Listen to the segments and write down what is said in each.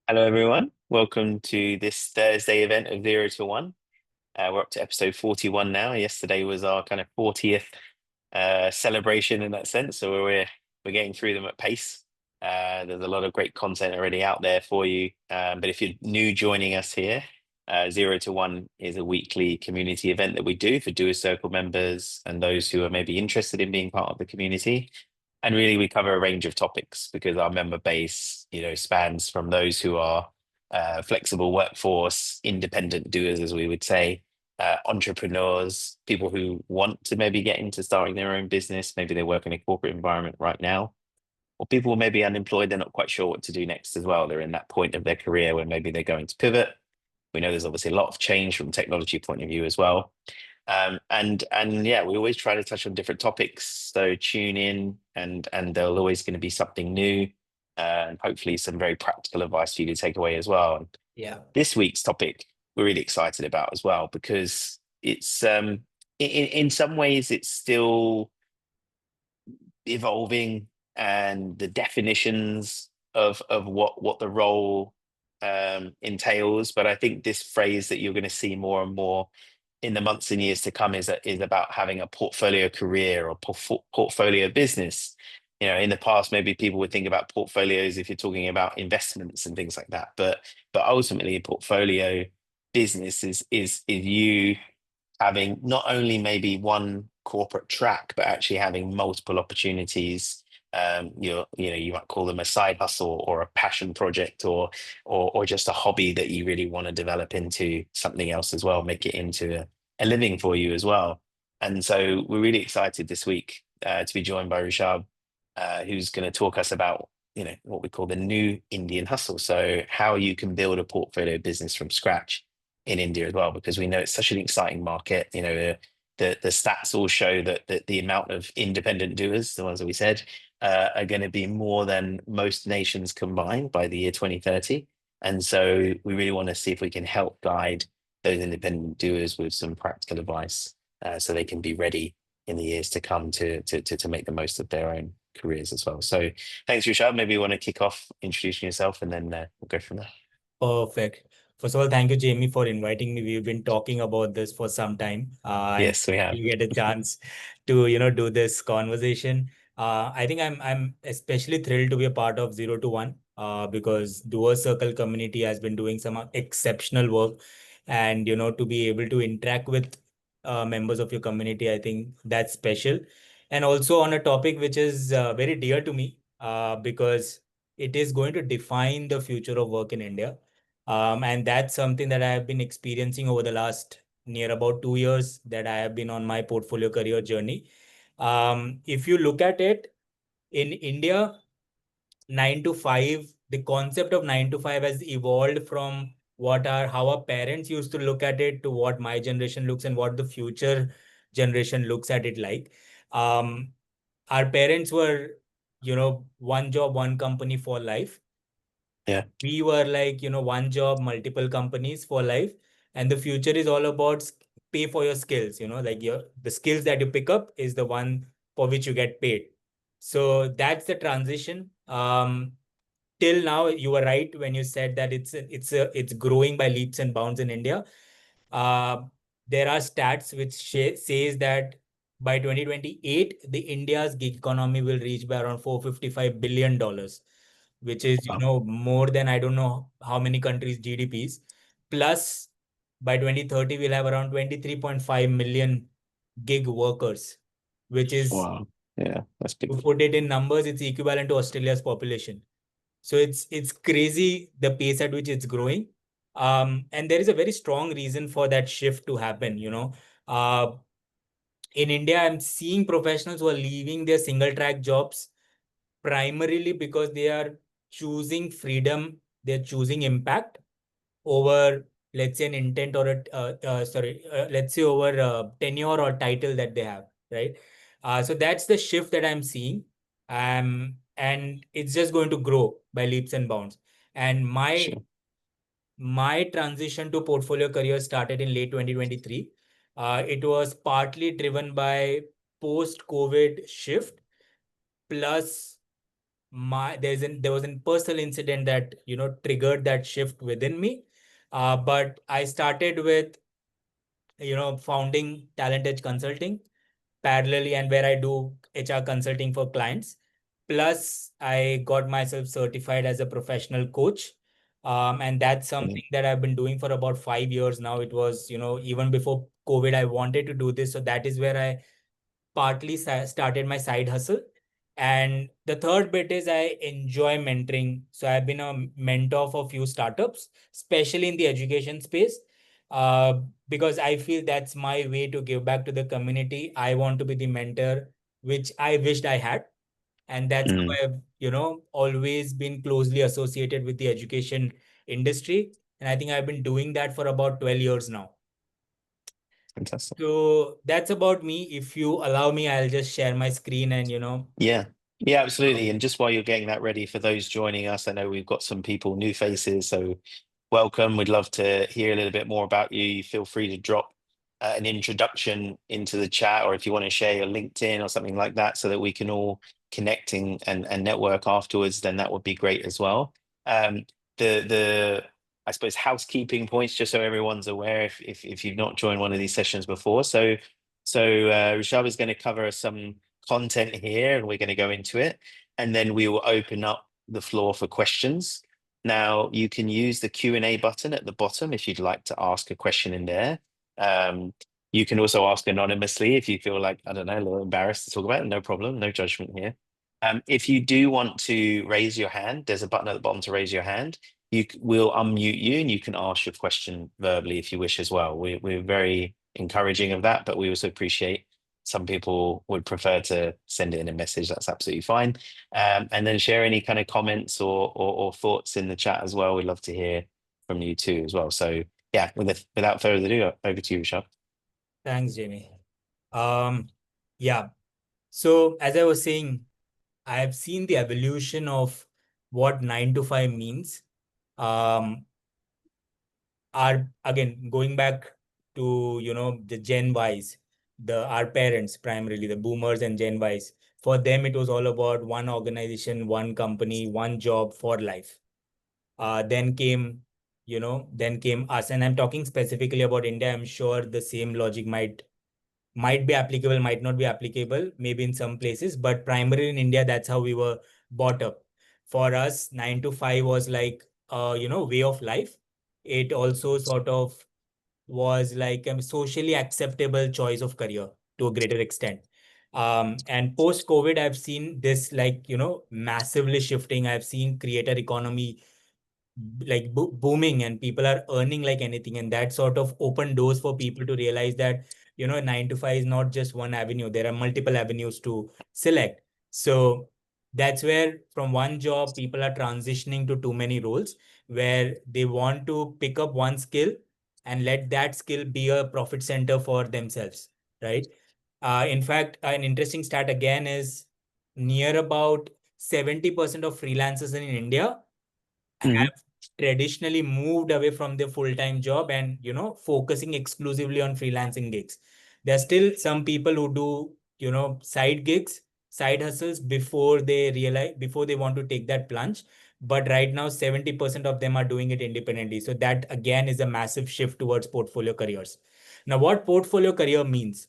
Hello, everyone. Welcome to this Thursday event of Zero to One. We're up to episode 41 now. Yesterday was our kind of 40th celebration in that sense. So we're getting through them at pace. There's a lot of great content already out there for you. But if you're new joining us here, Zero to One is a weekly community event that we do for Doer Circle members and those who are maybe interested in being part of the community. And really, we cover a range of topics because our member base, spans from those who are flexible workforce, independent doers, as we would say, entrepreneurs, people who want to maybe get into starting their own business. Maybe they work in a corporate environment right now, or people who may be unemployed. They're not quite sure what to do next as well. They're in that point of their career where maybe they're going to pivot. We know there's obviously a lot of change from technology point of view as well. And yeah, we always try to touch on different topics. So tune in, and there'll always going to be something new, and hopefully some very practical advice for you to take away as well. And Yeah. this week's topic we're really excited about as well because it's in some ways it's still evolving, and the definitions of what the role entails. But I think this phrase that you're going to see more and more in the months and years to come is about having a portfolio career or portfolio business. In the past, maybe people would think about portfolios if you're talking about investments and things like that. But ultimately, a portfolio business is you having not only maybe one corporate track, but actually having multiple opportunities. You might call them a side hustle or a passion project, or just a hobby that you really want to develop into something else as well, make it into a living for you as well. And so we're really excited this week to be joined by Rushabh, who's going to talk us about what we call the new Indian hustle. So how you can build a portfolio business from scratch in India as well, because we know it's such an exciting market. The stats all show that the amount of independent doers, the ones that we said, are going to be more than most nations combined by the year 2030. And so we really want to see if we can help guide those independent doers with some practical advice, so they can be ready in the years to come to make the most of their own careers as well. So thanks, Rishabh. Maybe you want to kick off introducing yourself, and then we'll go from there. Perfect. First of all, thank you, Jamie, for inviting me. We've been talking about this for some time, and Yes, we have. we get a chance to, do this conversation. I think I'm especially thrilled to be a part of Zero to One, because Doer Circle community has been doing some exceptional work, and to be able to interact with members of your community, I think that's special, and also on a topic which is very dear to me, because it is going to define the future of work in India. And that's something that I have been experiencing over the last near about 2 years that I have been on my portfolio career journey. If you look at it in India, 9 to 5, the concept of 9 to 5 has evolved from how our parents used to look at it to what my generation looks and what the future generation looks at it like. Um, our parents were, one job, one company for life. Yeah, We were like, one job, multiple companies for life. And the future is all about pay for your skills, like the skills that you pick up is the one for which you get paid. So that's the transition. Till now, you were right when you said that it's growing by leaps and bounds in India. Uh, there are stats which says that by 2028, the India's gig economy will reach by around $455 billion, which is, wow. more than I don't know how many countries' GDPs. Plus, by 2030, we'll have around 23.5 million gig workers, which is, Wow. Yeah, that's big. to put it in numbers, it's equivalent to Australia's population. So it's crazy the pace at which it's growing. And there is a very strong reason for that shift to happen, Uh, in India, I'm seeing professionals who are leaving their single track jobs primarily because they are choosing freedom, they're choosing impact over, let's say, an intent or let's say over tenure or title that they have, right? So that's the shift that I'm seeing. And it's just going to grow by leaps and bounds. And my Sure. my transition to portfolio career started in late 2023. It was partly driven by post-COVID shift, plus there was a personal incident that triggered that shift within me. But I started with founding Talent Edge Consulting parallelly, and where I do HR consulting for clients. Plus, I got myself certified as a professional coach. And that's something that I've been doing for about 5 years now. It was, even before COVID, I wanted to do this. So that is where I partly started my side hustle. And the third bit is I enjoy mentoring. So I've been a mentor for a few startups, especially in the education space, uh, because I feel that's my way to give back to the community. I want to be the mentor, which I wished I had. And that's Mm, how I've, always been closely associated with the education industry. And I think I've been doing that for about 12 years now. fantastic. So that's about me. If you allow me, I'll just share my screen and, Yeah. Yeah, absolutely. And just while you're getting that ready for those joining us, I know we've got some people, new faces, so welcome. We'd love to hear a little bit more about you. You feel free to drop an introduction into the chat, or if you want to share your LinkedIn or something like that, so that we can all connecting and network afterwards, then that would be great as well. Um, the I suppose housekeeping points, just so everyone's aware, if you've not joined one of these sessions before. So Rishabh is going to cover some content here, and we're going to go into it, and then we will open up the floor for questions. Now, you can use the Q&A button at the bottom if you'd like to ask a question in there. Um, you can also ask anonymously if you feel like, I don't know, a little embarrassed to talk about it. No problem, no judgment here. If you do want to raise your hand, there's a button at the bottom to raise your hand. We'll unmute you and you can ask your question verbally if you wish as well. We're very encouraging of that, but we also appreciate some people would prefer to send it in a message. That's absolutely fine. And then share any kind of comments or thoughts in the chat as well. We'd love to hear from you too as well. So yeah, without further ado, over to you, Rishabh. Thanks, Jamie. Um, yeah. So as I was saying, I have seen the evolution of what 9 to 5 means. Um, are again going back to the Gen Ys, our parents primarily, the boomers and Gen Ys. For them, it was all about one organization, one company, one job for life. Then came us, and I'm talking specifically about India. I'm sure the same logic might be applicable, might not be applicable, maybe in some places, but primarily in India, that's how we were brought up. For us, 9 to 5 was like way of life. It also sort of was like a socially acceptable choice of career to a greater extent. And post COVID, I've seen this like, massively shifting. I've seen creator economy like booming, and people are earning like anything, and that sort of opened doors for people to realize that 9 to 5 is not just one avenue. There are multiple avenues to select. So that's where from one job people are transitioning to too many roles, where they want to pick up one skill and let that skill be a profit center for themselves, right? In fact, an interesting stat again is near about 70% of freelancers in India Mhm. have traditionally moved away from their full-time job and focusing exclusively on freelancing gigs. There are still some people who do side gigs, side hustles before they want to take that plunge, but right now 70% of them are doing it independently. So that again is a massive shift towards portfolio careers. Now, what portfolio career means?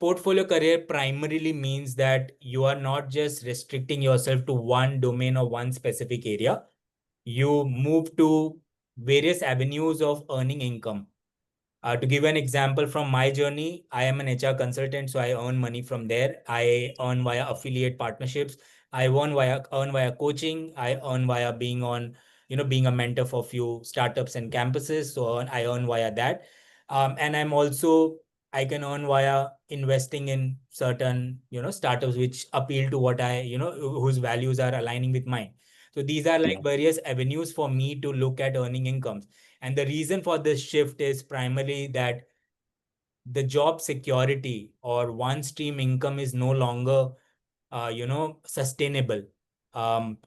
Portfolio career primarily means that you are not just restricting yourself to one domain or one specific area. You move to various avenues of earning income. To give an example from my journey, I am an HR consultant, so I earn money from there. I earn via affiliate partnerships. I earn via coaching. I earn via being a mentor for few startups and campuses. So I earn via that. And I can earn via investing in certain, startups which appeal to what whose values are aligning with mine. So these are like Yeah. various avenues for me to look at earning incomes. And the reason for this shift is primarily that the job security or one stream income is no longer, sustainable. Um,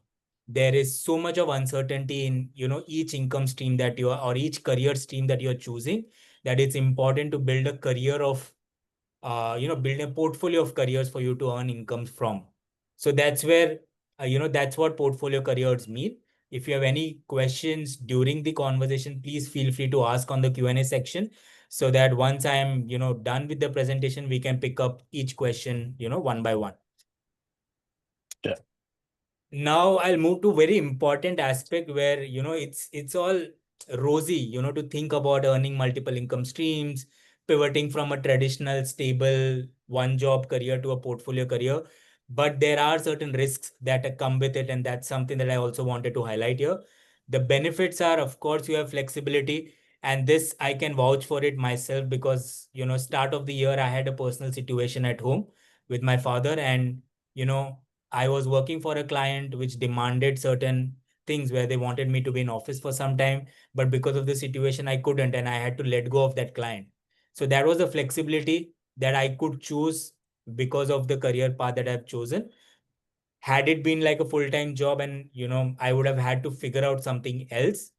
there is so much of uncertainty in, each income stream that you are, or each career stream that you're choosing, that it's important to build a career of, build a portfolio of careers for you to earn incomes from. So that's where That's what portfolio careers mean. If you have any questions during the conversation, please feel free to ask on the Q&A section, so that once I am, done with the presentation, we can pick up each question, one by one. Yeah. Now I'll move to very important aspect where, it's all rosy, to think about earning multiple income streams, pivoting from a traditional stable one job career to a portfolio career. But there are certain risks that come with it, and that's something that I also wanted to highlight here. The benefits are, of course, you have flexibility, and this I can vouch for it myself because, start of the year I had a personal situation at home with my father, and you know I was working for a client which demanded certain things where they wanted me to be in office for some time, but because of the situation, I couldn't, and I had to let go of that client. So that was the flexibility that I could choose because of the career path that I've chosen. Had it been like a full-time job, and I would have had to figure out something else.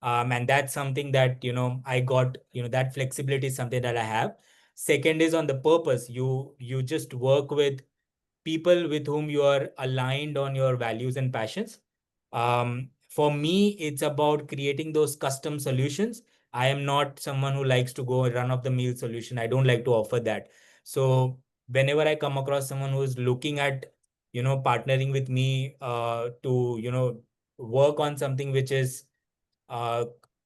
And that's something that, I got, that flexibility is something that I have. Second is on the purpose. You just work with people with whom you are aligned on your values and passions. For me, it's about creating those custom solutions. I am not someone who likes to go run of the mill solution. I don't like to offer that. So whenever I come across someone who's looking at, partnering with me to, work on something uh,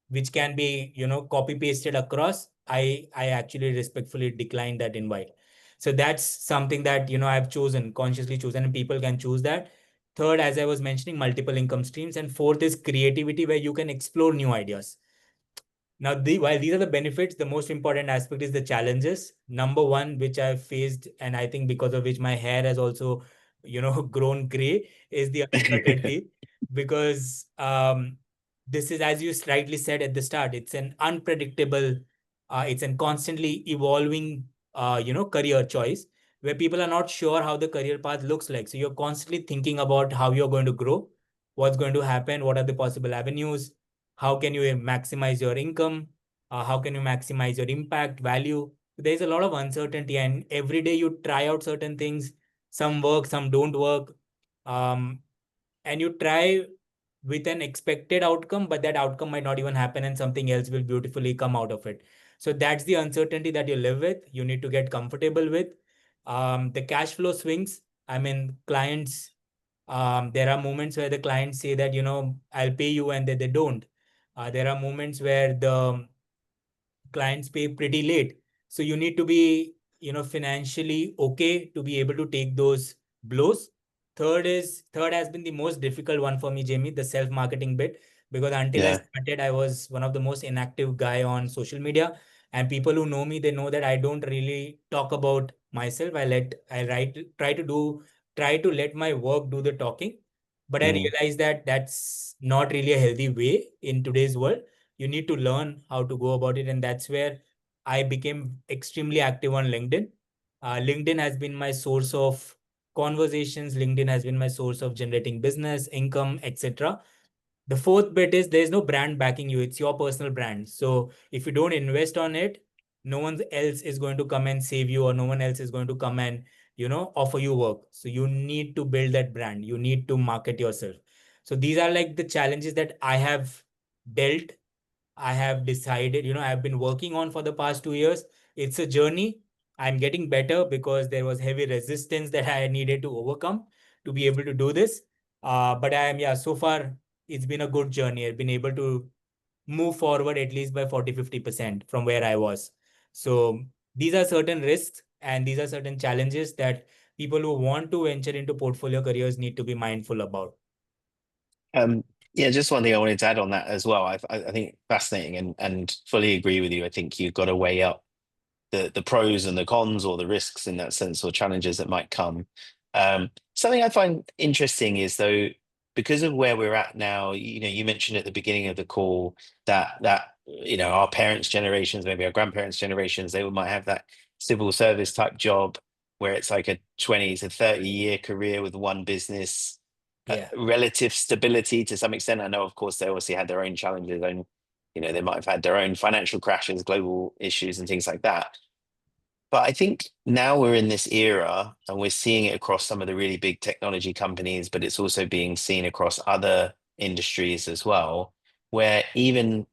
which can be, copy pasted across, I actually respectfully decline that invite. So that's something that, I've chosen, consciously chosen, and people can choose that. Third, as I was mentioning, multiple income streams. And fourth is creativity, where you can explore new ideas. Now, while these are the benefits, the most important aspect is the challenges. Number one, which I've faced, and I think because of which my hair has also, grown gray, is the uncertainty. Because this is, as you rightly said at the start, it's an unpredictable, it's a constantly evolving, career choice, where people are not sure how the career path looks like. So you're constantly thinking about how you're going to grow, what's going to happen, what are the possible avenues, how can you maximize your income, how can you maximize your impact value. There's a lot of uncertainty, and every day you try out certain things. Some work, some don't work. um, and you try with an expected outcome, but that outcome might not even happen, and something else will beautifully come out of it. So that's the uncertainty that you live with, you need to get comfortable with. The cash flow swings, I mean, clients, there are moments where the clients say that, I'll pay you, and they don't. There are moments where the clients pay pretty late. So you need to be, financially okay to be able to take those blows. Third has been the most difficult one for me, Jamie, the self-marketing bit, because until I Yeah. started, I was one of the most inactive guy on social media. And people who know me, they know that I don't really talk about myself. I write, try to let my work do the talking. But I Mm. realized that that's not really a healthy way in today's world. You need to learn how to go about it, and that's where I became extremely active on LinkedIn. LinkedIn has been my source of conversations. LinkedIn has been my source of generating business income, etc. The fourth bit is there's no brand backing you, it's your personal brand. So if you don't invest on it, no one else is going to come and save you, or no one else is going to come and, offer you work. So you need to build that brand, you need to market yourself. So these are like the challenges that I have dealt, I have decided, I've been working on for the past 2 years. It's a journey. I'm getting better because there was heavy resistance that I needed to overcome to be able to do this. But yeah, so far it's been a good journey. I've been able to move forward at least by 40-50% from where I was. So these are certain risks, and these are certain challenges that people who want to venture into portfolio careers need to be mindful about. Um, yeah, just one thing I wanted to add on that as well. I think fascinating and fully agree with you. I think you've got to weigh up the pros and the cons, or the risks in that sense, or challenges that might come. Something I find interesting is, though, because of where we're at now, you mentioned at the beginning of the call that our parents' generations, maybe our grandparents' generations, they might have that civil service type job where it's like a 20 to 30-year career with one business, Yeah. relative stability to some extent. I know, of course, they obviously had their own challenges, they might have had their own financial crashes, global issues, and things like that. But I think now we're in this era and we're seeing it across some of the really big technology companies, but it's also being seen across other industries as well, where even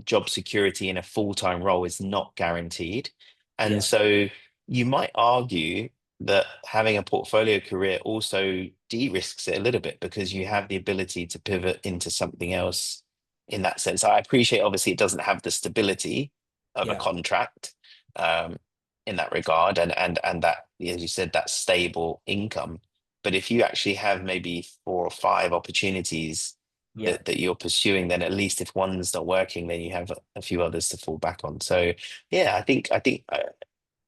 job security in a full-time role is not guaranteed. And Yeah, so you might argue that having a portfolio career also de-risks it a little bit because you have the ability to pivot into something else in that sense. I appreciate obviously it doesn't have the stability of a yeah, contract. Um, in that regard and that as you said that stable income, but if you actually have maybe 4 or 5 opportunities yeah. that you're pursuing, then at least if one's not working then you have a few others to fall back on. So yeah, I think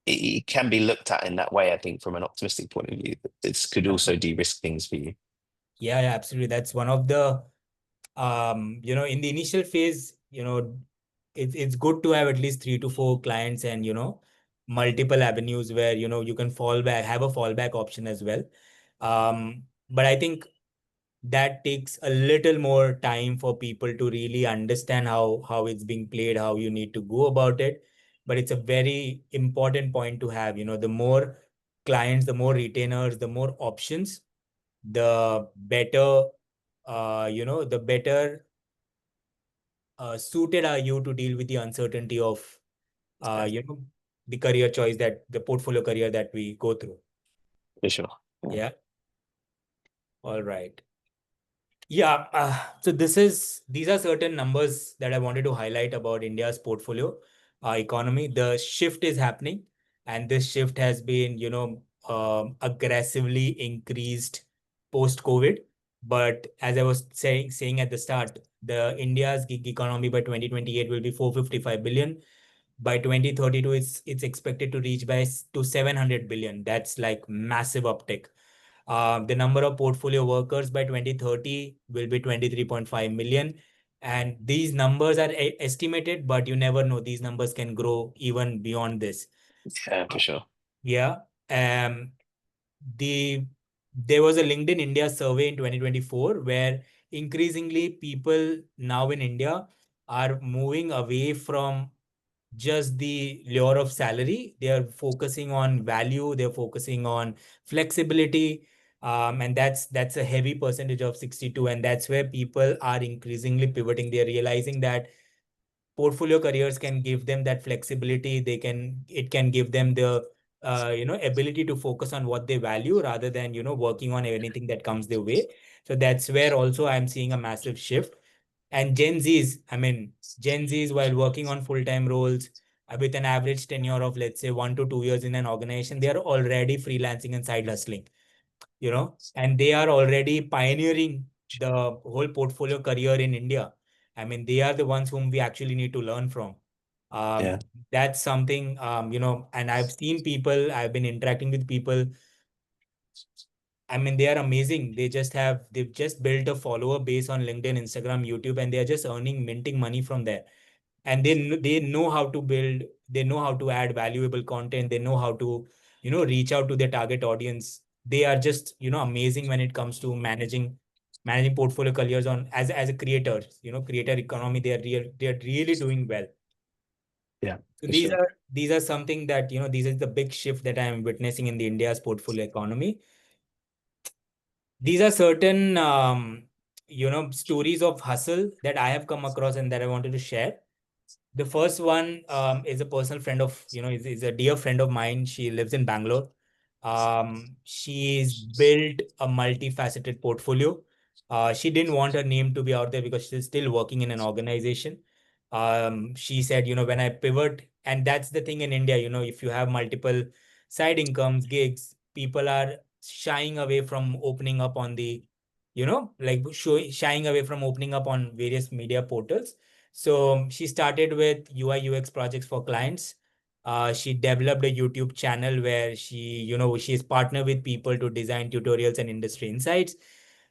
it can be looked at in that way. I think from an optimistic point of view this could also de-risk things for you. Yeah, yeah, absolutely. That's one of the in the initial phase, it's good to have at least 3 to 4 clients and multiple avenues where you can fall back, have a fallback option as well. But I think that takes a little more time for people to really understand how it's being played, how you need to go about it. But it's a very important point to have. The more clients, the more retainers, the more options, the better the better suited are you to deal with the uncertainty of Yeah, the career choice, that the portfolio career that we go through. for sure. Yeah. Yeah. All right. Yeah, so these are certain numbers that I wanted to highlight about India's portfolio economy. The shift is happening, and this shift has been, aggressively increased post-COVID. But as I was saying at the start, the India's gig economy by 2028 will be 455 billion. By 2032, it's expected to reach to 700 billion. That's like massive uptick. The number of portfolio workers by 2030 will be 23.5 million. And these numbers are estimated, but you never know. These numbers can grow even beyond this. Yeah, Uh, for sure. Yeah. Um, the There was a LinkedIn India survey in 2024 where increasingly people now in India are moving away from just the lure of salary. They are focusing on value. They're focusing on flexibility. And that's a heavy percentage of 62. And that's where people are increasingly pivoting. They're realizing that portfolio careers can give them that flexibility. It can give them the ability to focus on what they value rather than working on anything that comes their way. So that's where also I'm seeing a massive shift. And Gen Zs, while working on full-time roles with an average tenure of, let's say, 1 to 2 years in an organization, they are already freelancing and side hustling, and they are already pioneering the whole portfolio career in India. They are the ones whom we actually need to learn from. Um, Yeah, that's something, and I've been interacting with people. They are amazing. They've just built a follower base on LinkedIn, Instagram, YouTube, and they are just minting money from there. And they know how to build, they know how to add valuable content, they know how to, reach out to their target audience. They are just, amazing when it comes to managing portfolio careers on as a creator, creator economy. They're really doing well. yeah, So for sure. these are something that, these is the big shift that I am witnessing in the India's portfolio economy. These are certain stories of hustle that I have come across and that I wanted to share. The first one is a personal friend of, is a dear friend of mine. She lives in Bangalore. She's built a multifaceted portfolio. She didn't want her name to be out there because she's still working in an organization. She said, when I pivot, and that's the thing in India, if you have multiple side incomes, gigs, people are shying away from opening up on the, shying away from opening up on various media portals. So she started with UI UX projects for clients. She developed a YouTube channel where she's partnered with people to design tutorials and industry insights.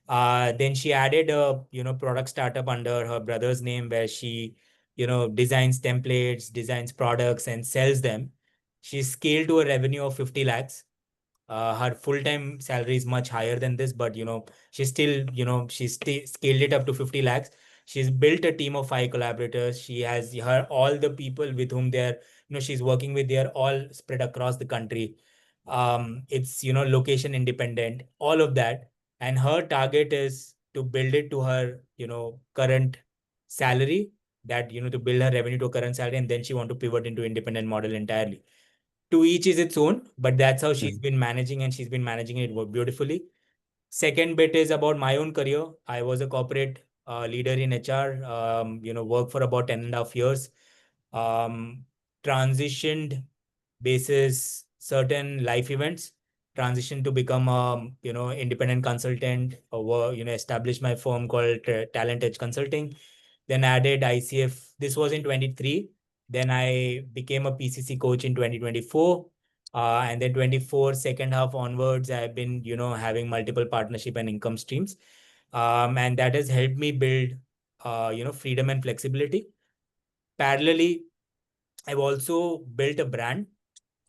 Then she added a product startup under her brother's name where she designs templates, designs products, and sells them. She scaled to a revenue of 50 lakhs. Her full-time salary is much higher than this, but she's scaled it up to 50 lakhs. She's built a team of 5 collaborators. She has all the people with whom they're she's working with. They are all spread across the country. It's, location independent, all of that. And her target is to build it to her, current salary, that, to build her revenue to a current salary. And then she want to pivot into independent model entirely. To each is its own, but that's how she's Mm. been managing, and she's been managing it beautifully. Second bit is about my own career. I was a corporate leader in HR, worked for about 10 and a half years, um, transitioned basis certain life events, transitioned to become a, independent consultant, or, established my firm called Talent Edge Consulting, then added ICF. This was in 23. Then I became a PCC coach in 2024. And then 24 second half onwards, I've been, having multiple partnership and income streams. And that has helped me build, freedom and flexibility. Parallelly, I've also built a brand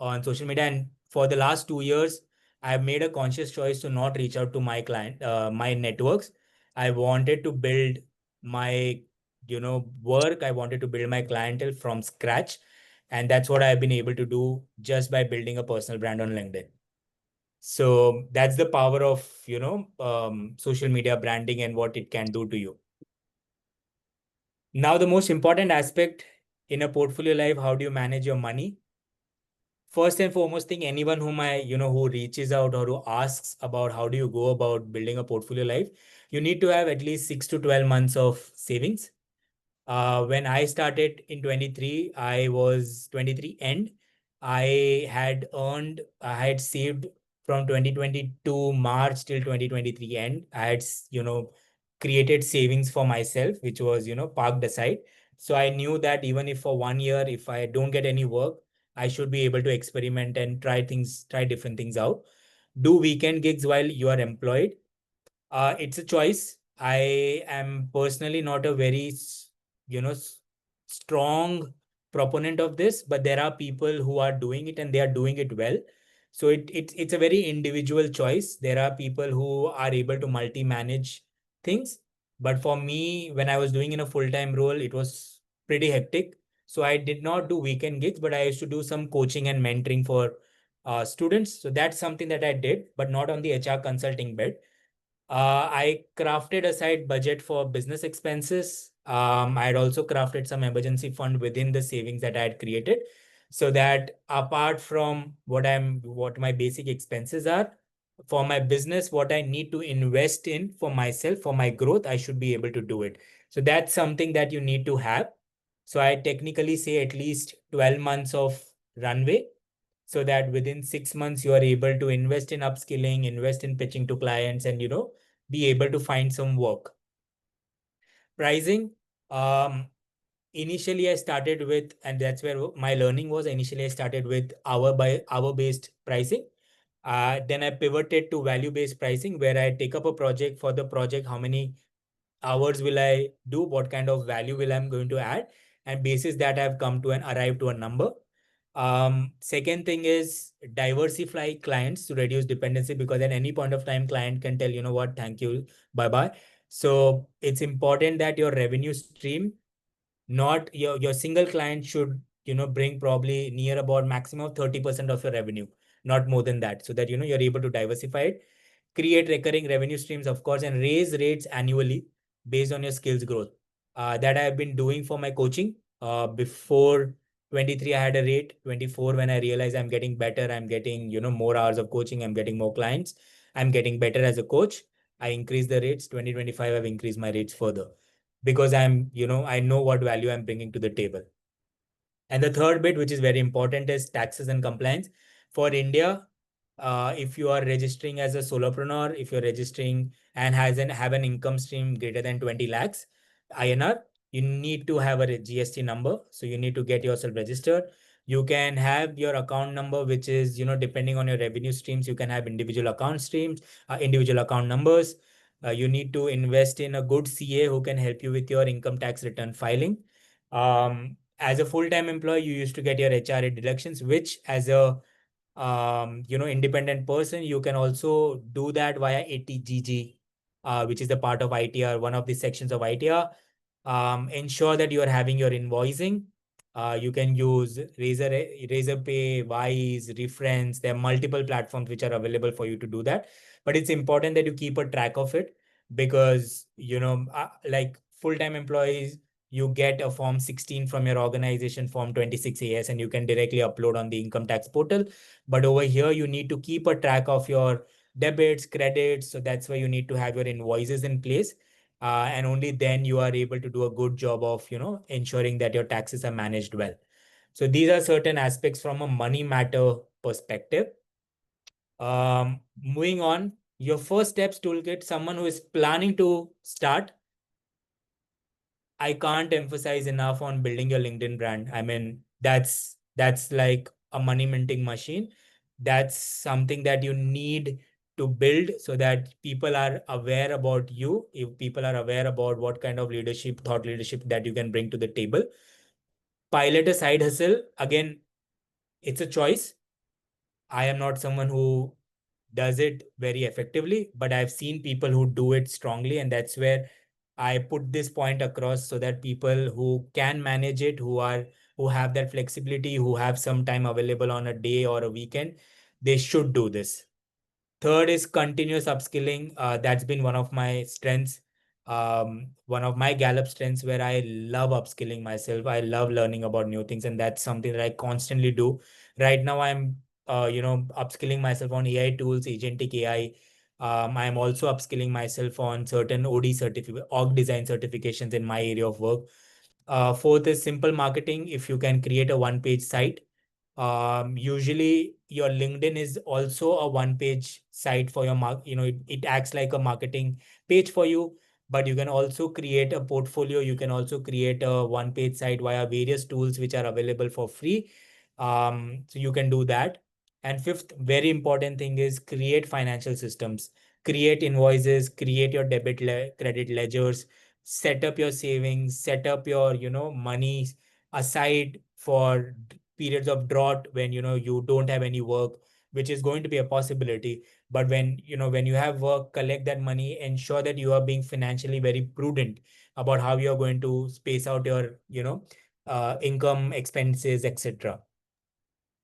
on social media. And for the last 2 years, I've made a conscious choice to not reach out to my networks. I wanted to build my, work. I wanted to build my clientele from scratch. And that's what I've been able to do just by building a personal brand on LinkedIn. So that's the power of, social media branding and what it can do to you. Now, the most important aspect in a portfolio life, how do you manage your money? First and foremost thing, anyone whom who reaches out or who asks about how do you go about building a portfolio life, you need to have at least 6 to 12 months of savings. When I started in 23, I was 23 end. I had saved from 2022 March till 2023 end. I had, created savings for myself, which was, parked aside. So I knew that even if for 1 year, if I don't get any work, I should be able to experiment and try different things out. Do weekend gigs while you are employed. It's a choice. I am personally not a very, strong proponent of this, but there are people who are doing it and they are doing it well. So it's a very individual choice. There are people who are able to multi-manage things. But for me, when I was doing in a full-time role, it was pretty hectic. So I did not do weekend gigs, but I used to do some coaching and mentoring for students. So that's something that I did, but not on the HR consulting bed. I crafted a side budget for business expenses. I had also crafted some emergency fund within the savings that I had created, so that apart from what my basic expenses are for my business, what I need to invest in for myself, for my growth, I should be able to do it. So that's something that you need to have. So I technically say at least 12 months of runway, so that within 6 months you are able to invest in upskilling, invest in pitching to clients, and be able to find some work. Pricing. Um, Initially I started with, and that's where my learning was. Initially, I started with hour by hour based pricing. Then I pivoted to value based pricing, where I take up a project. For the project, how many hours will I do? What kind of value will I'm going to add? And basis that I've come to and arrive to a number. Second thing is diversify clients to reduce dependency, because at any point of time, client can tell, you know what, thank you, bye bye. So it's important that your revenue stream, not your single client should, bring probably near about maximum of 30% of your revenue, not more than that, so that you're able to diversify it, create recurring revenue streams, of course, and raise rates annually based on your skills growth. That I've been doing for my coaching. Before 23, I had a rate. 24, when I realized I'm getting better, I'm getting, more hours of coaching, I'm getting more clients, I'm getting better as a coach, I increased the rates. 2025, I've increased my rates further, because I know what value I'm bringing to the table. And the third bit, which is very important, is taxes and compliance. For India, if you are registering as a solopreneur, if you're registering and have an income stream greater than 20 lakhs INR, you need to have a GST number. So you need to get yourself registered. You can have your account number, which is, depending on your revenue streams, you can have individual account streams, individual account numbers. You need to invest in a good CA who can help you with your income tax return filing. As a full-time employee, you used to get your HRA deductions, which as a independent person, you can also do that via 80GG, which is the part of ITR, one of the sections of ITR. Ensure that you are having your invoicing. You can use Razorpay, Wise, Reference. There are multiple platforms which are available for you to do that. But it's important that you keep a track of it because, like full-time employees, you get a Form 16 from your organization, Form 26AS, and you can directly upload on the income tax portal. But over here, you need to keep a track of your debits, credits. So that's why you need to have your invoices in place, and only then you are able to do a good job of ensuring that your taxes are managed well. So these are certain aspects from a money matter perspective. Moving on, your first steps toolkit, someone who is planning to start, I can't emphasize enough on building your LinkedIn brand. I mean, that's like a money minting machine. That's something that you need to build so that people are aware about you. If people are aware about what kind of leadership, thought leadership that you can bring to the table. Pilot a side hustle. Again, it's a choice. I am not someone who does it very effectively, but I've seen people who do it strongly, and that's where I put this point across so that people who can manage it, who have that flexibility, who have some time available on a day or a weekend, they should do this. Third is continuous upskilling. That's been one of my strengths, one of my Gallup strengths, where I love upskilling myself. I love learning about new things, and that's something that I constantly do. Right now, I'm upskilling myself on AI tools, agentic AI. I'm also upskilling myself on certain org design certifications in my area of work. Fourth is simple marketing. If you can create a one-page site, usually your LinkedIn is also a one-page site for your it acts like a marketing page for you, but you can also create a portfolio. You can also create a one-page site via various tools which are available for free. So you can do that. And fifth, very important thing is create financial systems, create invoices, create your credit ledgers, set up your savings, set up your, money aside for periods of drought when you don't have any work, which is going to be a possibility. But when you have work, collect that money, ensure that you are being financially very prudent about how you are going to space out your income, expenses, etc.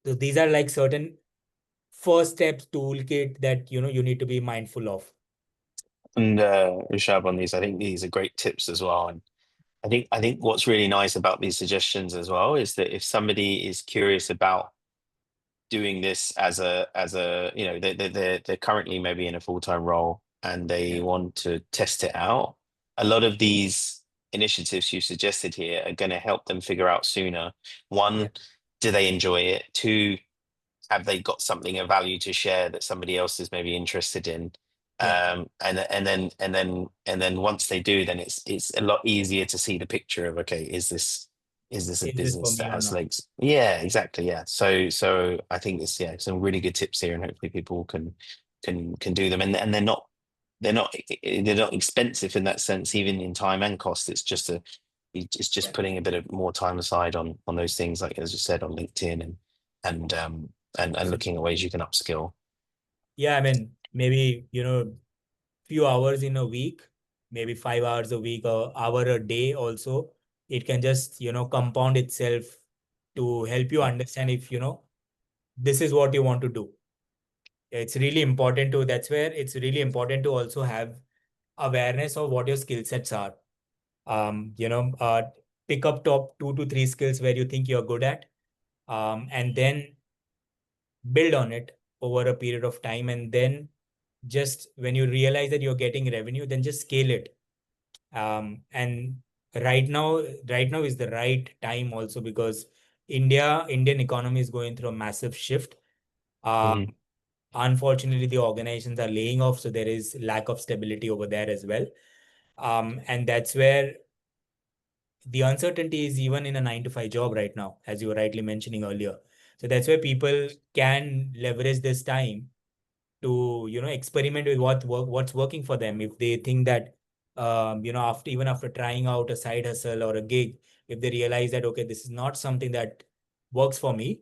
So these are like certain first steps toolkit that you need to be mindful of. And Rishabh, on these, I think these are great tips as well. And I think what's really nice about these suggestions as well is that if somebody is curious about doing this as a they're currently maybe in a full-time role and they Yeah, want to test it out, a lot of these initiatives you suggested here are going to help them figure out sooner. yeah, One, do they enjoy it? Two, have they got something of value to share that somebody else is maybe interested in? yeah. And then once they do, then it's a lot easier to see the picture of, okay, is this a Is this for business me that or has not? legs? Yeah, exactly. Yeah. So I think it's, yeah, some really good tips here, and hopefully people can do them. And they're not expensive in that sense, even in time and cost. It's just Yeah, putting a bit of more time aside on those things, like as you said, on LinkedIn and looking at absolutely. ways you can upskill. Yeah, I mean, maybe, few hours in a week, maybe 5 hours a week or hour a day also, it can just, compound itself to help you understand if, this is what you want to do. It's really important to, that's where it's really important to also have awareness of what your skill sets are. Pick up top 2 to 3 skills where you think you're good at, and then build on it over a period of time. And then just when you realize that you're getting revenue, then just scale it. And right now is the right time also because Indian economy is going through a massive shift. Um, Mhm. Unfortunately, the organizations are laying off, so there is lack of stability over there as well. And that's where the uncertainty is even in a 9 to 5 job right now, as you were rightly mentioning earlier. So that's where people can leverage this time to experiment with what's working for them. If they think that after trying out a side hustle or a gig, if they realize that okay, this is not something that works for me,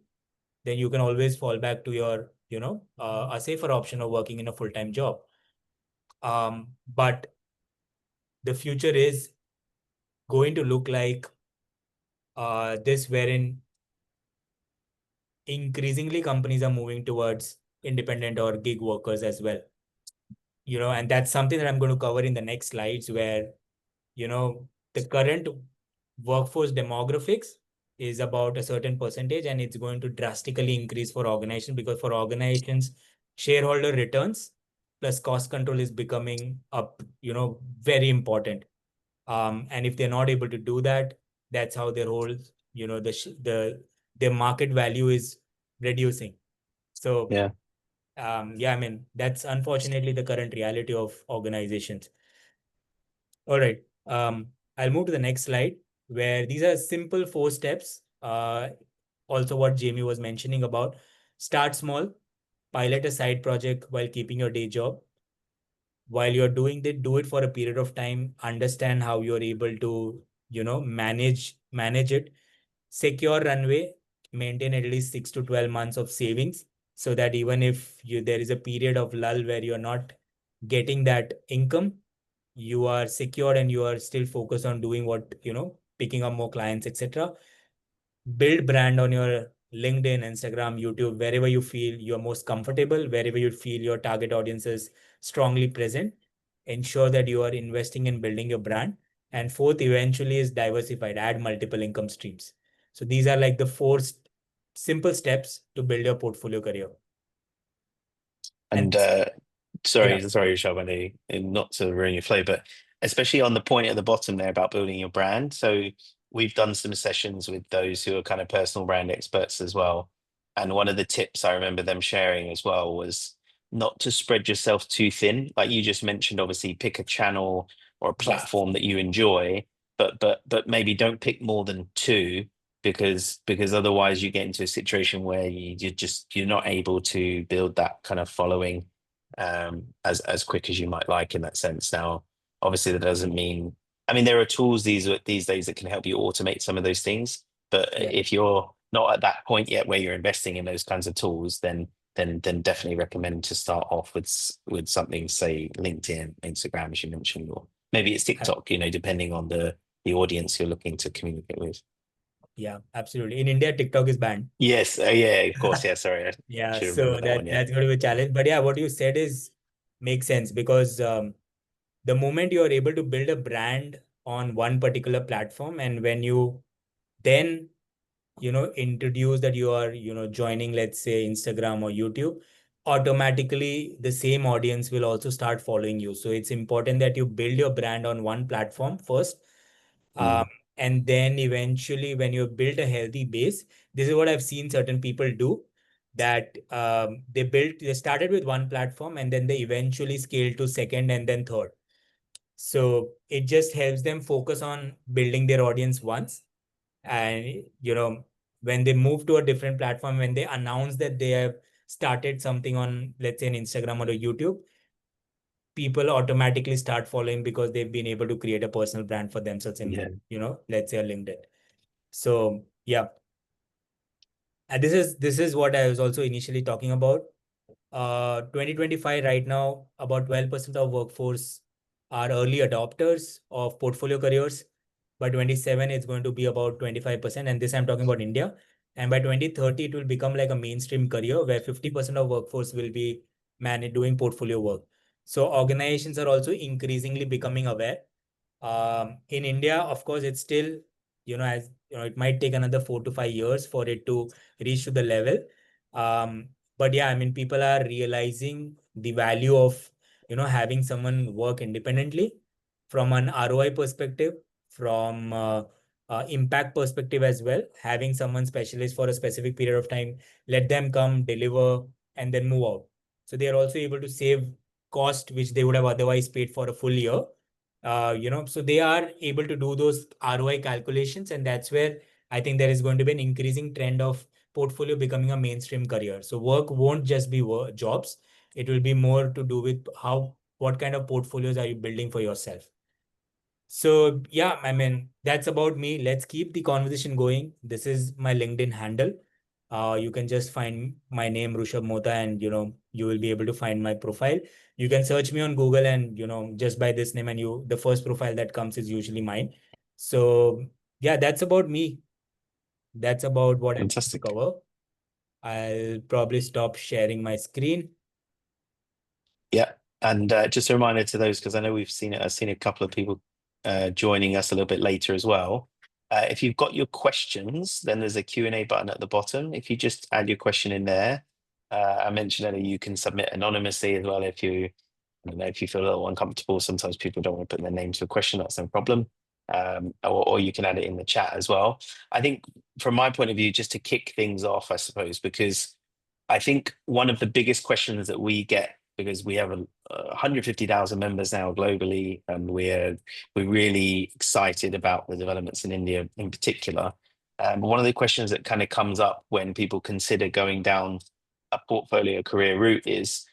then you can always fall back to your a safer option of working in a full-time job. But the future is going to look like this wherein increasingly companies are moving towards independent or gig workers as well. And that's something that I'm going to cover in the next slides where, the current workforce demographics is about a certain percentage, and it's going to drastically increase for organizations, because for organizations, shareholder returns plus cost control is becoming up, very important. And if they're not able to do that, that's how their whole, their market value is reducing. So, Yeah. yeah, I mean, that's unfortunately the current reality of organizations. All right. I'll move to the next slide where these are simple 4 steps. Also, what Jamie was mentioning about start small, pilot a side project while keeping your day job. While you're doing that, do it for a period of time. Understand how you're able to, manage it. Secure runway, maintain at least 6 to 12 months of savings so that even if there is a period of lull where you're not getting that income, you are secured and you are still focused on doing what, picking up more clients, etc. Build brand on your LinkedIn, Instagram, YouTube, wherever you feel you're most comfortable, wherever you feel your target audience is strongly present. Ensure that you are investing in building your brand. And fourth, eventually, is diversified, add multiple income streams. So these are like the four simple steps to build your portfolio career. And And yeah, sorry, Shab, not to ruin your flow, but especially on the point at the bottom there about building your brand. So we've done some sessions with those who are kind of personal brand experts as well. And one of the tips I remember them sharing as well was not to spread yourself too thin. Like you just mentioned, obviously pick a channel or a yes, platform that you enjoy, but maybe don't pick more than two because otherwise you get into a situation where you're not able to build that kind of following as quick as you might like in that sense. Now, obviously, that doesn't mean. I mean, there are tools these days that can help you automate some of those things. But yeah. if you're not at that point yet where you're investing in those kinds of tools, then definitely recommend to start off with something, say LinkedIn, Instagram, as you mentioned, or maybe it's TikTok. Depending on the audience you're looking to communicate with. Yeah, absolutely. In India, TikTok is banned. Yes, yeah, of course, yeah. Sorry, I Yeah, should remember so that one. Yeah, that's going to be a challenge. But yeah, what you said is makes sense because the moment you are able to build a brand on one particular platform, and when you then introduce that you are joining, let's say, Instagram or YouTube, automatically the same audience will also start following you. So it's important that you build your brand on one platform first, um, mm, and then eventually when you build a healthy base, this is what I've seen certain people do, that they started with one platform and then they eventually scaled to second and then third. So it just helps them focus on building their audience once. And, when they move to a different platform, when they announce that they have started something on, let's say, an Instagram or a YouTube, people automatically start following because they've been able to create a personal brand for themselves in, yeah, let's say a LinkedIn. So yeah, and this is what I was also initially talking about. 2025 right now, about 12% of workforce are early adopters of portfolio careers. By 27, it's going to be about 25%. And this I'm talking about India. And by 2030, it will become like a mainstream career where 50% of workforce will be managed doing portfolio work. So organizations are also increasingly becoming aware. In India, of course, it's still, as it might take another 4 to 5 years for it to reach to the level. But yeah, I mean, people are realizing the value of, having someone work independently from an ROI perspective, from impact perspective as well. Having someone specialist for a specific period of time, let them come, deliver, and then move out. So they are also able to save cost, which they would have otherwise paid for a full year. So they are able to do those ROI calculations, and that's where I think there is going to be an increasing trend of portfolio becoming a mainstream career. So work won't just be jobs. It will be more to do with what kind of portfolios are you building for yourself. So yeah, I mean, that's about me. Let's keep the conversation going. This is my LinkedIn handle. You can just find my name, Rushabh Mota, and you will be able to find my profile. You can search me on Google and just by this name, and the first profile that comes is usually mine. So yeah, that's about me. That's about what I want to Fantastic. cover. I'll probably stop sharing my screen. Yeah. And just a reminder to those, because I know we've seen it, I've seen a couple of people joining us a little bit later as well. If you've got your questions, then there's a Q&A button at the bottom. If you just add your question in there, I mentioned earlier you can submit anonymously as well if you, I don't know, if you feel a little uncomfortable. Sometimes people don't want to put their name to a question, that's no problem. Or you can add it in the chat as well. I think from my point of view, just to kick things off, I suppose, because I think one of the biggest questions that we get, because we have 150,000 members now globally, and we're really excited about the developments in India in particular. One of the questions that kind of comes up when people consider going down a portfolio career route is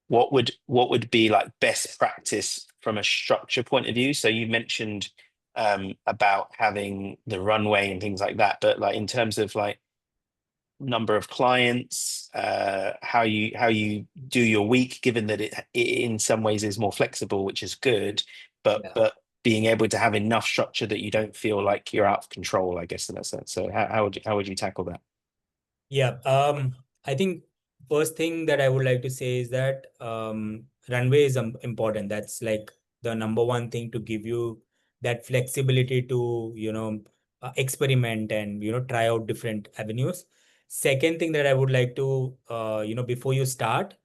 what would be like best practice from a structure point of view? So you mentioned about having the runway and things like that, but like in terms of like number of clients, how you do your week, given that it in some ways is more flexible, which is good, Yeah. but being able to have enough structure that you don't feel like you're out of control, I guess in that sense. So how would you tackle that? Yeah. I think first thing that I would like to say is that runway is important. That's like the number one thing to give you that flexibility to, experiment and, try out different avenues. Second thing that I would like to, before you start,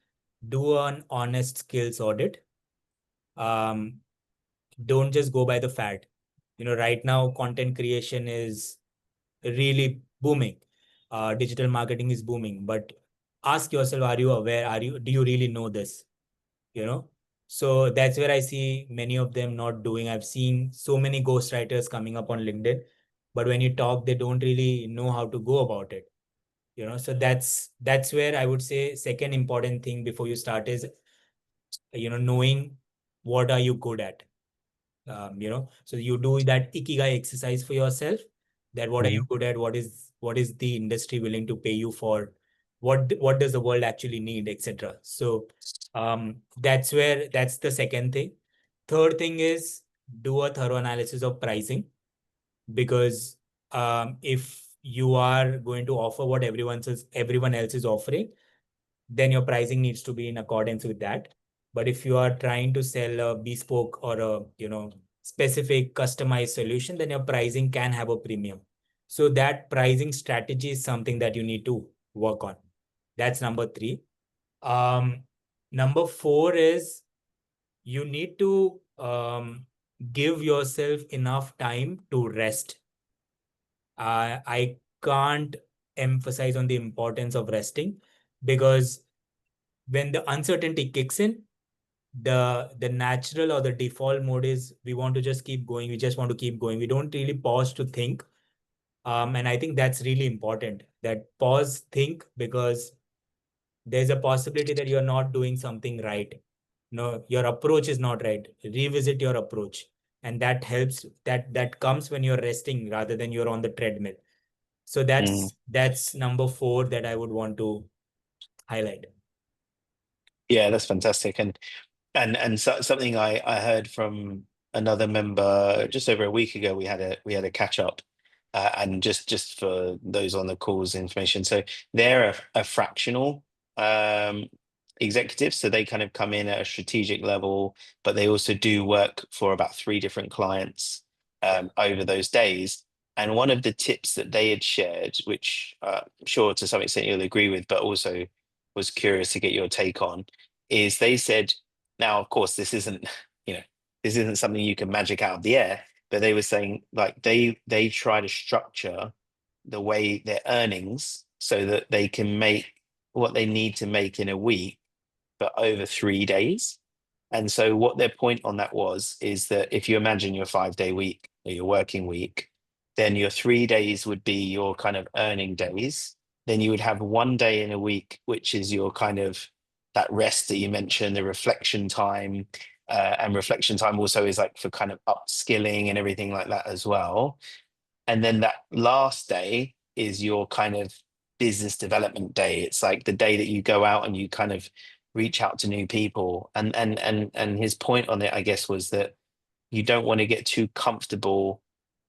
do an honest skills audit. Um, don't just go by the fad. Right now, content creation is really booming. Digital marketing is booming, but ask yourself, are you aware? Do you really know this? You know? So that's where I see many of them not doing. I've seen so many ghostwriters coming up on LinkedIn, but when you talk, they don't really know how to go about it. So that's where I would say second important thing before you start is, knowing what are you good at. So you do that ikigai exercise for yourself, that what are you Mhm. good at, what is the industry willing to pay you for, what does the world actually need, etc. So that's the second thing. Third thing is, do a thorough analysis of pricing, because if you are going to offer what everyone else is offering, then your pricing needs to be in accordance with that. But if you are trying to sell a bespoke or a specific customized solution, then your pricing can have a premium. So that pricing strategy is something that you need to work on. That's number three. Um, Number four is, you need to give yourself enough time to rest. I can't emphasize on the importance of resting, because when the uncertainty kicks in, the natural or the default mode is we want to just keep going. We just want to keep going. We don't really pause to think. And I think that's really important, that pause, think, because there's a possibility that you're not doing something right. No, your approach is not right. Revisit your approach. And that helps, that comes when you're resting rather than you're on the treadmill. So Mm. that's number four that I would want to highlight. Yeah, that's fantastic. And something I heard from another member just over a week ago. We had a catch up, and just for those on the calls information. So they're a fractional um, executive, so they kind of come in at a strategic level, but they also do work for about three different clients Yeah. over those days. And one of the tips that they had shared, which I'm sure to some extent you'll agree with, but also was curious to get your take on, is they said, now, of course, this isn't, you know, this isn't something you can magic out of the air, but they were saying like they try to structure the way their earnings so that they can make what they need to make in a week, but over 3 days. And so what their point on that was is that if you imagine your 5 day week or your working week, then your 3 days would be your kind of earning days. Then you would have one day in a week, which is your kind of that rest that you mentioned, the reflection time. And reflection time also is like for kind of upskilling and everything like that as well. And then that last day is your kind of business development day. It's like the day that you go out and you kind of reach out to new people. And his point on it, I guess, was that you don't want to get too comfortable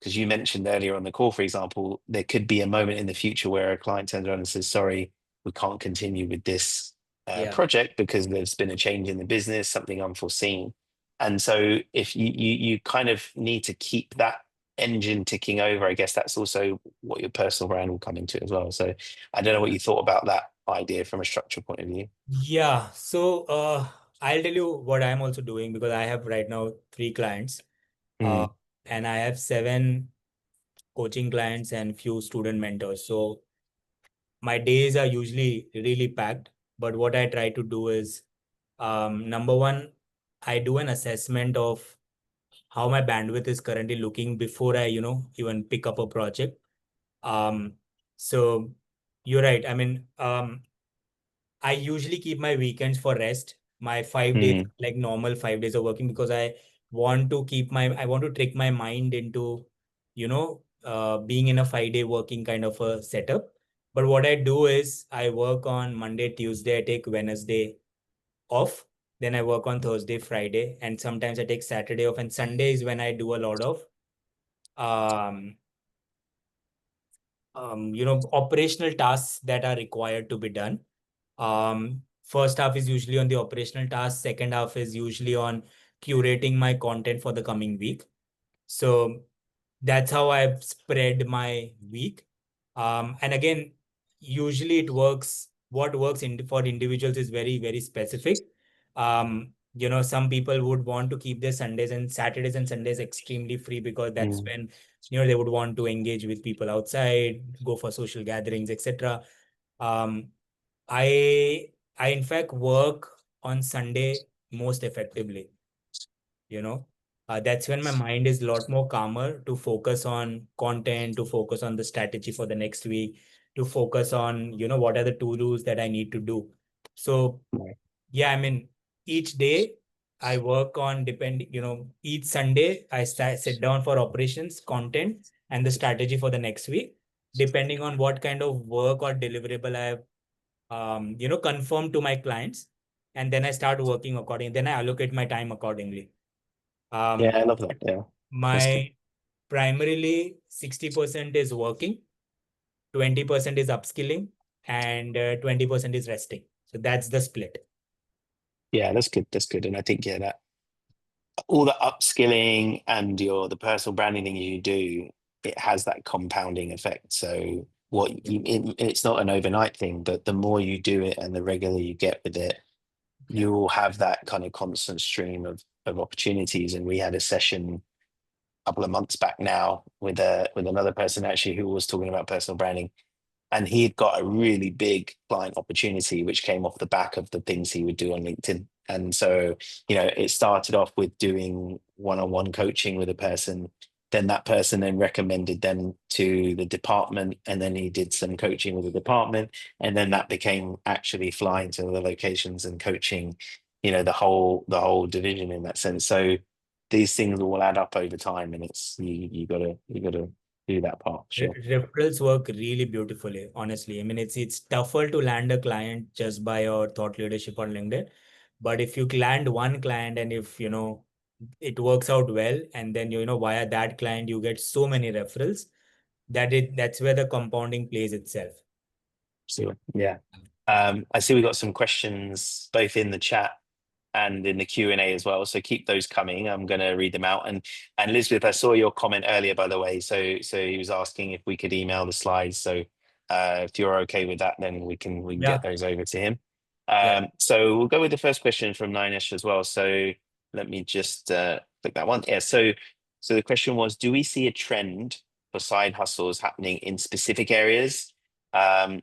because you mentioned earlier on the call, for example, there could be a moment in the future where a client turns around and says, sorry, we can't continue with this Yeah. project because there's been a change in the business, something unforeseen. And so if you kind of need to keep that engine ticking over, I guess that's also what your personal brand will come into as well. So I don't know what you thought about that idea from a structural point of view. Yeah. So I'll tell you what I'm also doing because I have right now 3 clients. Uh, Mm, and I have 7 coaching clients and few student mentors. So my days are usually really packed. But what I try to do is, number one, I do an assessment of how my bandwidth is currently looking before I, even pick up a project. Um, so you're right. I mean, I usually keep my weekends for rest. My 5 days, mm, like normal 5 days of working, because I want to trick my mind into, being in a 5 day working kind of a setup. But what I do is I work on Monday, Tuesday, I take Wednesday off. Then I work on Thursday, Friday, and sometimes I take Saturday off. And Sunday is when I do a lot of, um, operational tasks that are required to be done. First half is usually on the operational tasks. Second half is usually on curating my content for the coming week. So that's how I've spread my week. And again, usually it works. What works for individuals is very, very specific. Some people would want to keep their Sundays and Saturdays and Sundays extremely free because that's mm. when they would want to engage with people outside, go for social gatherings, etc. Um, I I in fact work on Sunday most effectively, you know. That's when my mind is a lot more calmer to focus on content, to focus on the strategy for the next week, to focus on, what are the to-dos that I need to do. So Right. yeah, I mean, each day I work on each Sunday I sit down for operations, content, and the strategy for the next week, depending on what kind of work or deliverable I have confirm to my clients, and then I start working accordingly. Then I allocate my time accordingly. Yeah, Um, I love that. Yeah, that's good. my primarily 60% is working, 20% is upskilling, and 20% is resting. So that's the split. Yeah, that's good. That's good. And I think, yeah, that all the upskilling and the personal branding thing you do, it has that compounding effect. So it's not an overnight thing, but the more you do it and the regular you get with it, Yeah. you'll have that kind of constant stream of opportunities. And we had a session a couple of months back now with another person actually who was talking about personal branding, and he'd got a really big client opportunity which came off the back of the things he would do on LinkedIn. And so, it started off with doing one-on-one coaching with a person, then that person then recommended them to the department, and then he did some coaching with the department, and then that became actually flying to the locations and coaching, the whole division in that sense. So these things will add up over time, and it's you gotta do that part, sure. Referrals work really beautifully, honestly. I mean, it's tougher to land a client just by your thought leadership on LinkedIn. But if you land one client and if it works out well, and then via that client you get so many referrals, that's where the compounding plays itself. So yeah. I see we got some questions both in the chat and in the Q&A as well. So keep those coming. I'm going to read them out. And Elizabeth, I saw your comment earlier, by the way. So he was asking if we could email the slides. So if you're okay with that, then we can get Yeah, those over to him. yeah. So we'll go with the first question from Ninesh as well. So let me just click that one. Yeah. So the question was, do we see a trend for side hustles happening in specific areas? I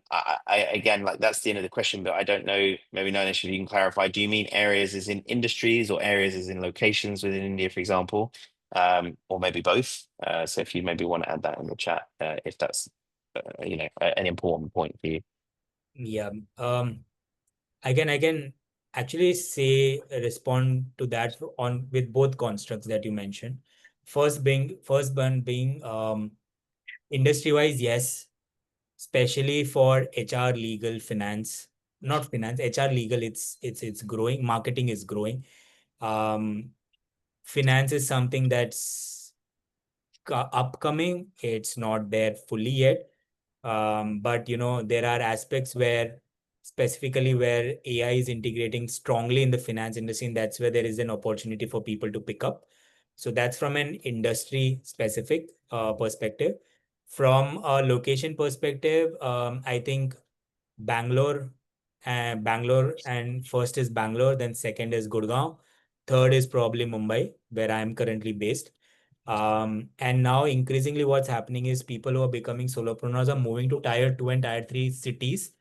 again, like, that's the end of the question, but I don't know, maybe Nilesh, if you can clarify, do you mean areas as in industries or areas as in locations within India, for example, or maybe both? So if you maybe want to add that in the chat, if that's an important point for you. Yeah. I can actually say respond to that on with both constructs that you mentioned. First one being industry wise, yes, especially for HR, legal, finance, not finance, HR, legal. It's growing. Marketing is growing. Um, Finance is something that's upcoming. It's not there fully yet. But there are aspects where specifically where AI is integrating strongly in the finance industry, and that's where there is an opportunity for people to pick up. So that's from an industry specific perspective. From a location perspective, I think Bangalore and first is Bangalore, then second is Gurgaon, third is probably Mumbai, where I am currently based. And now increasingly what's happening is people who are becoming solopreneurs are moving to tier 2 and tier 3 cities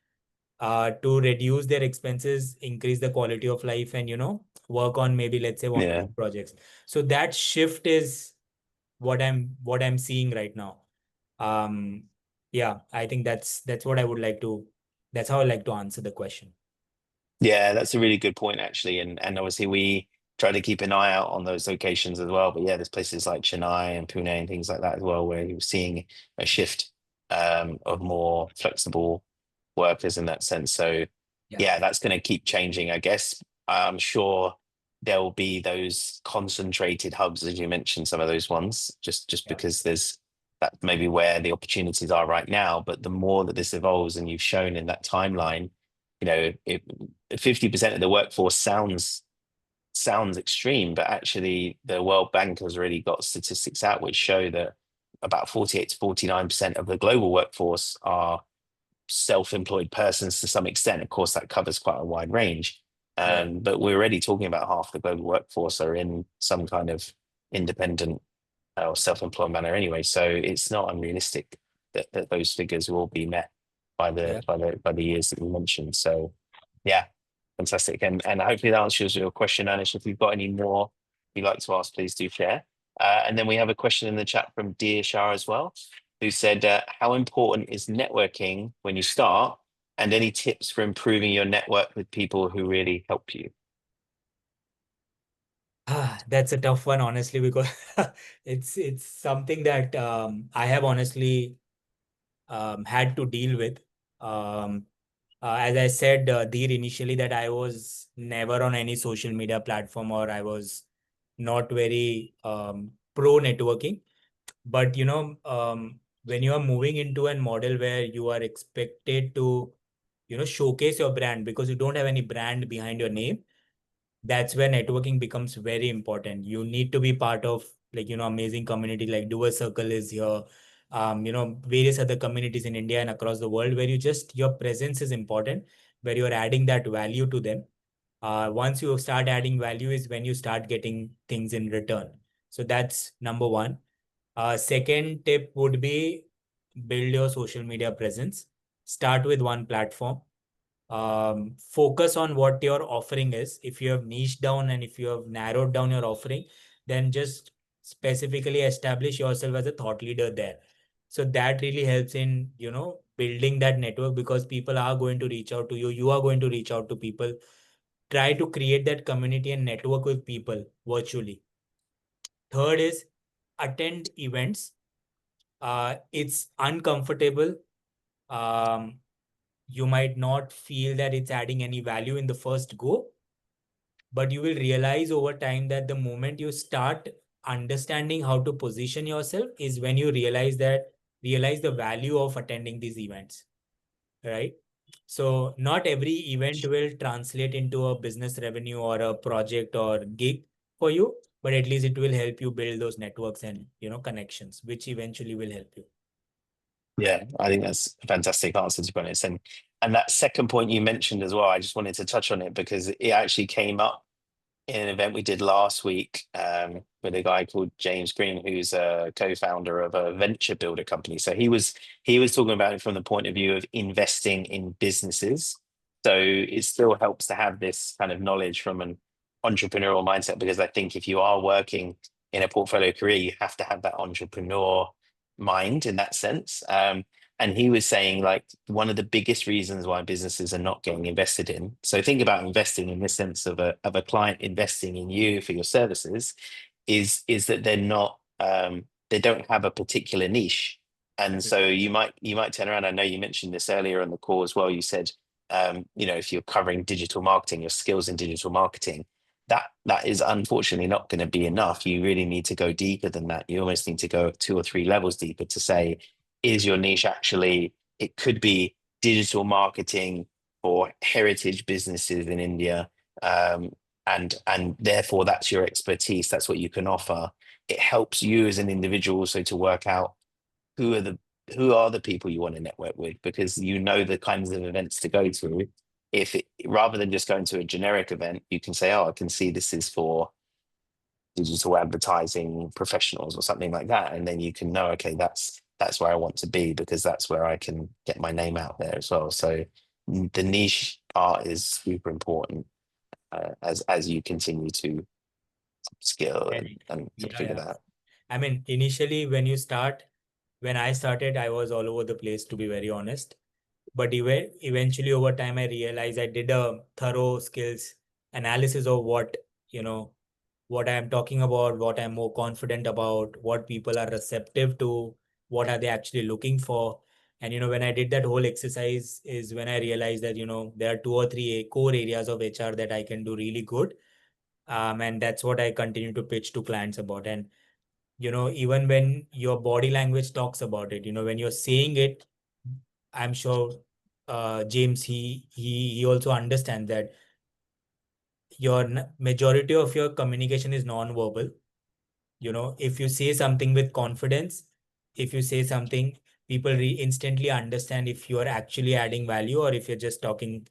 to reduce their expenses, increase the quality of life, and work on maybe let's say one or Yeah. two projects. So that shift is what I'm seeing right now. Um, yeah, I think that's what I would like to that's how I like to answer the question. Yeah, that's a really good point actually, and obviously we try to keep an eye out on those locations as well. But yeah, there's places like Chennai and Pune and things like that as well, where you're seeing a shift of more flexible workers in that sense. So Yeah, yeah, that's going to keep changing, I guess. I'm sure there will be those concentrated hubs, as you mentioned, some of those ones, just yeah, because there's that maybe where the opportunities are right now. But the more that this evolves, and you've shown in that timeline, it 50% of the workforce sounds extreme, but actually the World Bank has already got statistics out which show that about 48 to 49% of the global workforce are self-employed persons to some extent. Of course, that covers quite a wide range. yeah, But we're already talking about half the global workforce are in some kind of independent or self-employed manner anyway. So it's not unrealistic that those figures will be met by yeah. the years that we mentioned. So yeah, fantastic. And hopefully that answers your question, Anish. If you've got any more you'd like to ask, please do share. And then we have a question in the chat from Dear Shah as well, who said, how important is networking when you start? And any tips for improving your network with people who really help you? That's a tough one, honestly, because it's something that I have honestly had to deal with. Um, as I said, Dheer, initially that I was never on any social media platform or I was not very pro networking. But when you are moving into a model where you are expected to, showcase your brand because you don't have any brand behind your name, that's where networking becomes very important. You need to be part of like, amazing community like Doer Circle is here. Various other communities in India and across the world where your presence is important, where you're adding that value to them. Once you start adding value is when you start getting things in return. So that's number one. Second tip would be build your social media presence. Start with one platform. Focus on what your offering is. If you have niched down and if you have narrowed down your offering, then just specifically establish yourself as a thought leader there. So that really helps in, building that network because people are going to reach out to you. You are going to reach out to people. Try to create that community and network with people virtually. Third is attend events. It's uncomfortable. Um, you might not feel that it's adding any value in the first go, but you will realize over time that the moment you start understanding how to position yourself is when you realize the value of attending these events, right? So not every event will translate into a business revenue or a project or gig for you, but at least it will help you build those networks and connections, which eventually will help you. Yeah, I think that's a fantastic answer, to be honest. And that second point you mentioned as well, I just wanted to touch on it because it actually came up in an event we did last week with a guy called James Green, who's a co-founder of a venture builder company. So he was talking about it from the point of view of investing in businesses. So it still helps to have this kind of knowledge from an entrepreneurial mindset, because I think if you are working in a portfolio career, you have to have that entrepreneur mind in that sense. And he was saying like one of the biggest reasons why businesses are not getting invested in. So think about investing in the sense of a client investing in you for your services, is that they're not they don't have a particular niche. And so you might turn around. I know you mentioned this earlier on the call as well. You said if you're covering digital marketing, your skills in digital marketing, that is unfortunately not going to be enough. You really need to go deeper than that. You almost need to go 2 or 3 levels deeper to say, is your niche actually, it could be digital marketing for heritage businesses in India. And therefore that's your expertise. That's what you can offer. It helps you as an individual also to work out who are the who are the people you want to network with, because you know the kinds of events to go to. If it, rather than just going to a generic event, you can say, oh, I can see this is for digital advertising professionals or something like that, and then you can know, okay, that's where I want to be, because that's where I can get my name out there as well. So the niche part is super important, as you continue to skill Yeah, and yeah, figure yeah. that out. I mean, initially when I started, I was all over the place, to be very honest. But eventually over time, I realized I did a thorough skills analysis of what I am talking about, what I'm more confident about, what people are receptive to, what are they actually looking for. And when I did that whole exercise is when I realized that there are two or three core areas of HR that I can do really good. And that's what I continue to pitch to clients about. And even when your body language talks about it, when you're saying it, I'm sure James, he also understands that majority of your communication is non-verbal. If you say something with confidence, if you say something, people instantly understand if you are actually adding value or if you're just talking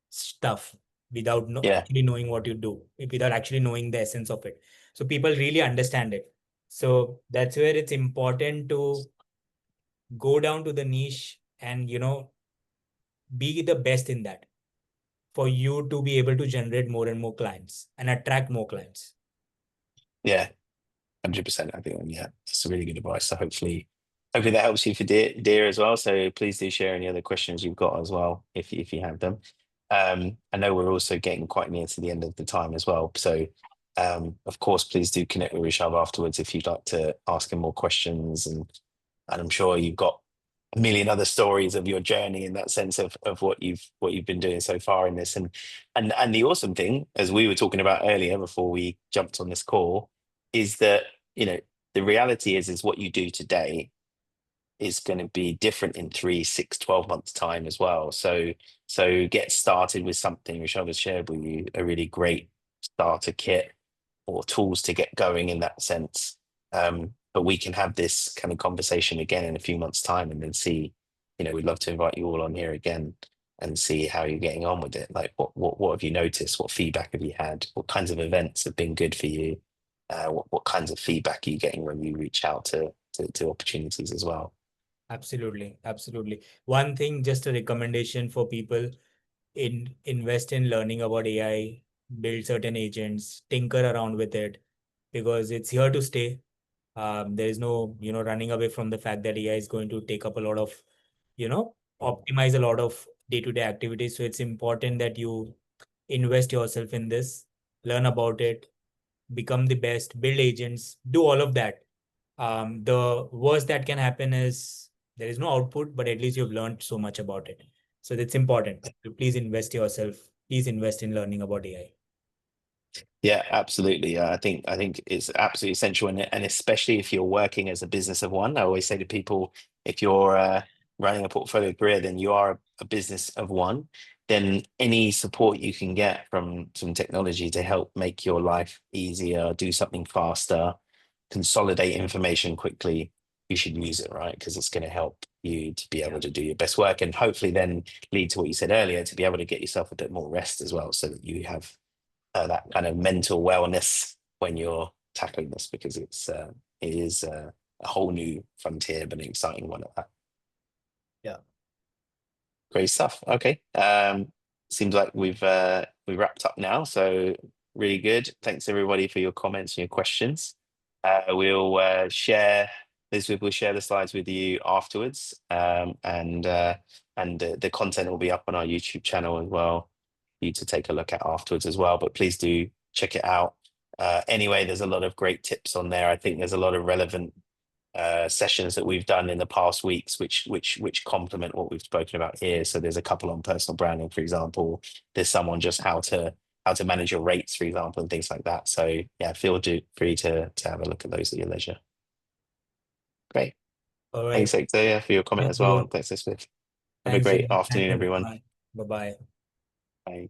stuff without Yeah, actually knowing what you do, without actually knowing the essence of it. So people really understand it. So that's where it's important to go down to the niche and be the best in that for you to be able to generate more and more clients and attract more clients. yeah. 100%. I think, yeah, it's a really good advice. So hopefully that helps you for dear as well. So please do share any other questions you've got as well, if you have them. I know we're also getting quite near to the end of the time as well. So of course, please do connect with Rishabh afterwards if you'd like to ask him more questions, and I'm sure you've got a million other stories of your journey in that sense of what you've been doing so far in this. And the awesome thing, as we were talking about earlier before we jumped on this call, is that, you know, the reality is what you do today is going to be different in 3, 6, 12 months time as well. So get started with something which I was shared with you, a really great starter kit or tools to get going in that sense. But we can have this kind of conversation again in a few months' time, and then see, we'd love to invite you all on here again and see how you're getting on with it. Like what have you noticed? What feedback have you had? What kinds of events have been good for you? What kinds of feedback are you getting when you reach out to opportunities as well? Absolutely, absolutely. One thing, just a recommendation for people: invest in learning about AI, build certain agents, tinker around with it, because it's here to stay. There is no, running away from the fact that AI is going to take up a lot of, optimize a lot of day-to-day activities. So it's important that you invest yourself in this, learn about it, become the best, build agents, do all of that. The worst that can happen is there is no output, but at least you've learned so much about it. So that's important. So please invest yourself. Please invest in learning about AI. Yeah, absolutely. I think it's absolutely essential, and especially if you're working as a business of one. I always say to people, if you're running a portfolio career, then you are a business of one. Then any support you can get from some technology to help make your life easier, do something faster, consolidate information quickly, you should use it, right? Because it's going to help you to be able Yeah, to do your best work, and hopefully then lead to what you said earlier, to be able to get yourself a bit more rest as well, so that you have that kind of mental wellness when you're tackling this, because it is a whole new frontier, but an exciting one at that. yeah. Great stuff. Okay. Seems like we wrapped up now. So really good. Thanks everybody for your comments and your questions. We'll share this. We'll share the slides with you afterwards, and the content will be up on our YouTube channel as well for you to take a look at afterwards as well. But please do check it out. Anyway, there's a lot of great tips on there. I think there's a lot of relevant sessions that we've done in the past weeks, which complement what we've spoken about here. So there's a couple on personal branding, for example. There's some on just how to how to manage your rates, for example, and things like that. So yeah, free to have a look at those at your leisure. Great. All Thanks, right. Hector, yeah, for your comment Thank as well. And you. thanks, Elizabeth. Have a Thanks, great Jimmy. Thanks, afternoon, everyone. everyone. Bye bye. Bye.